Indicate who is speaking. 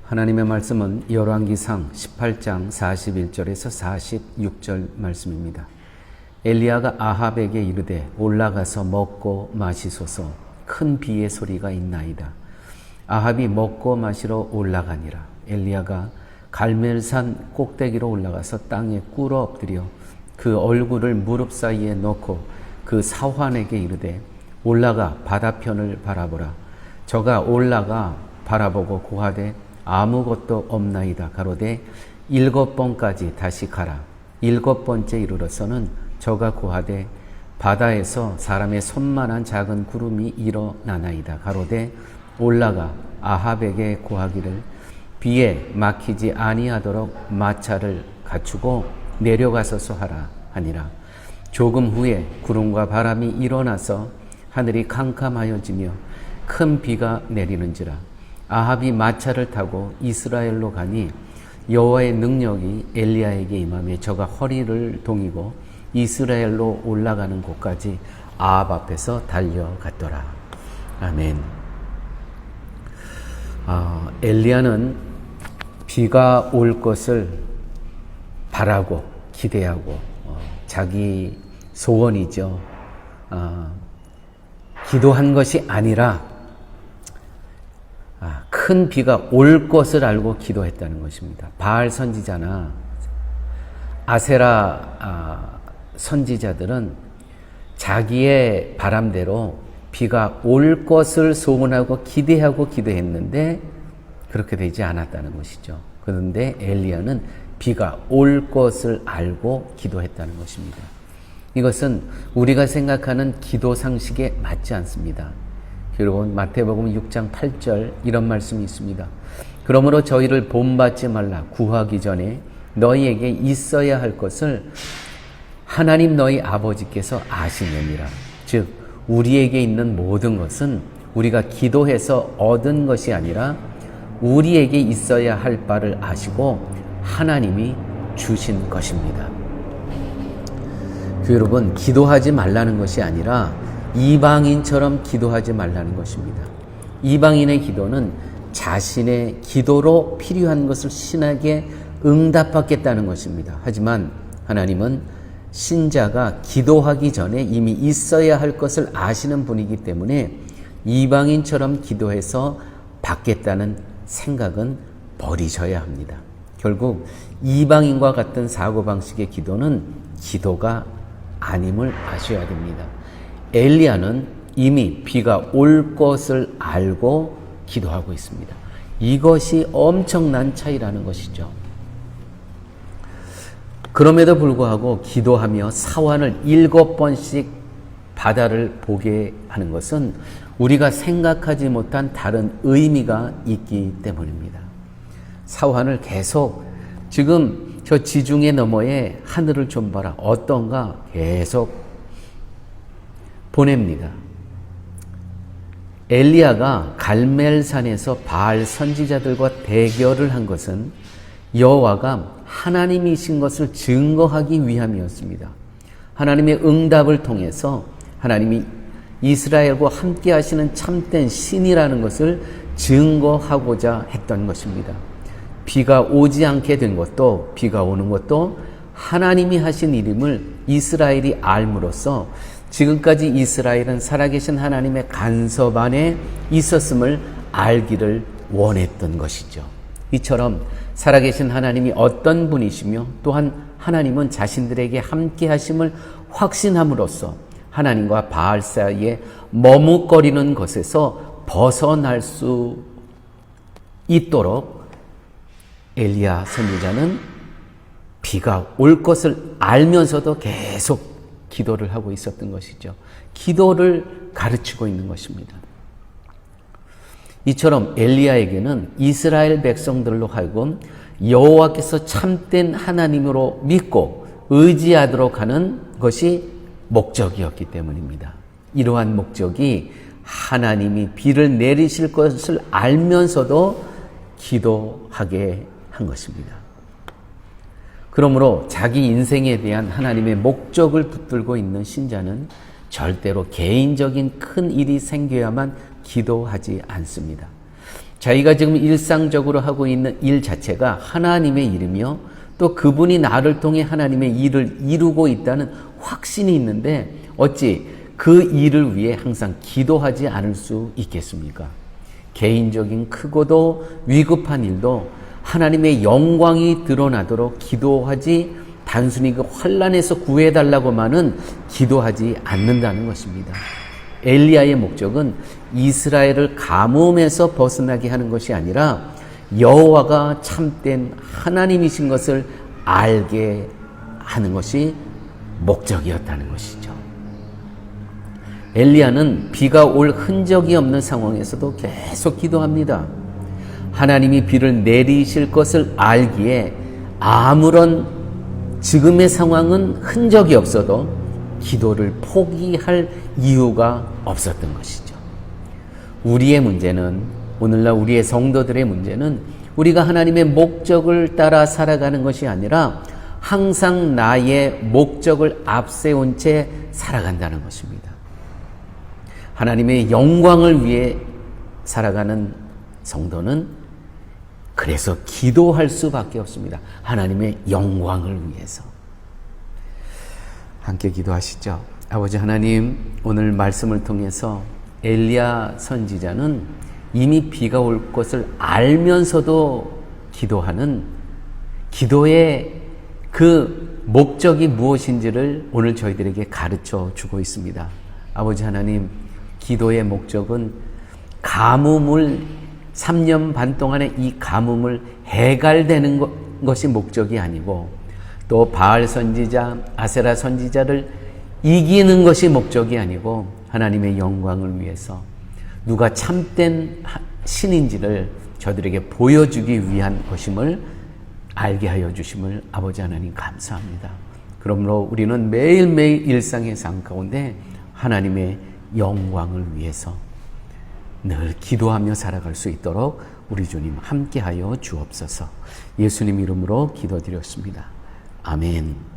Speaker 1: 하나님의 말씀은 열왕기상 18장 41절에서 46절 말씀입니다. 엘리야가 아합에게 이르되 올라가서 먹고 마시소서, 큰 비의 소리가 있나이다. 아합이 먹고 마시러 올라가니라. 엘리야가 갈멜산 꼭대기로 올라가서 땅에 꿇어 엎드려 그 얼굴을 무릎 사이에 넣고 그 사환에게 이르되 올라가 바다편을 바라보라. 저가 올라가 바라보고 고하되 아무것도 없나이다. 가로되 7번까지 다시 가라. 7번째 이르러서는 저가 고하되 바다에서 사람의 손만한 작은 구름이 일어나나이다. 가로되 올라가 아합에게 고하기를 비에 막히지 아니하도록 마차를 갖추고 내려가서서 하라 하니라. 조금 후에 구름과 바람이 일어나서 하늘이 캄캄하여지며 큰 비가 내리는지라. 아합이 마차를 타고 이스라엘로 가니 여호와의 능력이 엘리야에게 임하며 저가 허리를 동이고 이스라엘로 올라가는 곳까지 아합 앞에서 달려갔더라. 아멘. 엘리야는 비가 올 것을 바라고 기대하고 자기 소원이죠. 기도한 것이 아니라 큰 비가 올 것을 알고 기도했다는 것입니다. 바알 선지자나 아세라 선지자들은 자기의 바람대로 비가 올 것을 소원하고 기대하고 기도했는데 그렇게 되지 않았다는 것이죠. 그런데 엘리야는 비가 올 것을 알고 기도했다는 것입니다. 이것은 우리가 생각하는 기도 상식에 맞지 않습니다. 여러분, 마태복음 6장 8절 이런 말씀이 있습니다. 그러므로 저희를 본받지 말라. 구하기 전에 너희에게 있어야 할 것을 하나님 너희 아버지께서 아시느니라. 즉 우리에게 있는 모든 것은 우리가 기도해서 얻은 것이 아니라 우리에게 있어야 할 바를 아시고 하나님이 주신 것입니다. 여러분, 기도하지 말라는 것이 아니라 이방인처럼 기도하지 말라는 것입니다. 이방인의 기도는 자신의 기도로 필요한 것을 신에게 응답받겠다는 것입니다. 하지만 하나님은 신자가 기도하기 전에 이미 있어야 할 것을 아시는 분이기 때문에 이방인처럼 기도해서 받겠다는 생각은 버리셔야 합니다. 결국 이방인과 같은 사고방식의 기도는 기도가 아님을 아셔야 됩니다. 엘리야는 이미 비가 올 것을 알고 기도하고 있습니다. 이것이 엄청난 차이라는 것이죠. 그럼에도 불구하고 기도하며 사환을 7번씩 바다를 보게 하는 것은 우리가 생각하지 못한 다른 의미가 있기 때문입니다. 사환을 계속 지금 저 지중해 너머에 하늘을 좀 봐라. 어떤가 계속 보냅니다. 엘리야가 갈멜산에서 바알 선지자들과 대결을 한 것은 여호와가 하나님이신 것을 증거하기 위함이었습니다. 하나님의 응답을 통해서 하나님이 이스라엘과 함께 하시는 참된 신이라는 것을 증거하고자 했던 것입니다. 비가 오지 않게 된 것도, 비가 오는 것도 하나님이 하신 일임을 이스라엘이 알므로써 지금까지 이스라엘은 살아계신 하나님의 간섭 안에 있었음을 알기를 원했던 것이죠. 이처럼 살아계신 하나님이 어떤 분이시며 또한 하나님은 자신들에게 함께 하심을 확신함으로써 하나님과 바알 사이에 머뭇거리는 것에서 벗어날 수 있도록 엘리야 선지자는 비가 올 것을 알면서도 계속 기도를 하고 있었던 것이죠. 기도를 가르치고 있는 것입니다. 이처럼 엘리야에게는 이스라엘 백성들로 하여금 여호와께서 참된 하나님으로 믿고 의지하도록 하는 것이 목적이었기 때문입니다. 이러한 목적이 하나님이 비를 내리실 것을 알면서도 기도하게 한 것입니다. 그러므로 자기 인생에 대한 하나님의 목적을 붙들고 있는 신자는 절대로 개인적인 큰 일이 생겨야만 기도하지 않습니다. 자기가 지금 일상적으로 하고 있는 일 자체가 하나님의 일이며 또 그분이 나를 통해 하나님의 일을 이루고 있다는 확신이 있는데 어찌 그 일을 위해 항상 기도하지 않을 수 있겠습니까? 개인적인 크고도 위급한 일도 하나님의 영광이 드러나도록 기도하지 단순히 그 환난에서 구해달라고만은 기도하지 않는다는 것입니다. 엘리야의 목적은 이스라엘을 가뭄에서 벗어나게 하는 것이 아니라 여호와가 참된 하나님이신 것을 알게 하는 것이 목적이었다는 것이죠. 엘리야는 비가 올 흔적이 없는 상황에서도 계속 기도합니다. 하나님이 비를 내리실 것을 알기에 아무런 지금의 상황은 흔적이 없어도 기도를 포기할 이유가 없었던 것이죠. 우리의 문제는, 오늘날 우리의 성도들의 문제는 우리가 하나님의 목적을 따라 살아가는 것이 아니라 항상 나의 목적을 앞세운 채 살아간다는 것입니다. 하나님의 영광을 위해 살아가는 성도는 그래서 기도할 수밖에 없습니다. 하나님의 영광을 위해서. 함께 기도하시죠. 아버지 하나님, 오늘 말씀을 통해서 엘리야 선지자는 이미 비가 올 것을 알면서도 기도하는 기도의 그 목적이 무엇인지를 오늘 저희들에게 가르쳐 주고 있습니다. 아버지 하나님, 기도의 목적은 가뭄을 3년 반 동안의 이 가뭄을 해갈되는 것이 목적이 아니고 또 바알 선지자, 아세라 선지자를 이기는 것이 목적이 아니고 하나님의 영광을 위해서 누가 참된 신인지를 저들에게 보여주기 위한 것임을 알게 하여 주심을 아버지 하나님 감사합니다. 그러므로 우리는 매일매일 일상의 삶 가운데 하나님의 영광을 위해서 늘 기도하며 살아갈 수 있도록 우리 주님 함께하여 주옵소서. 예수님 이름으로 기도드렸습니다. 아멘.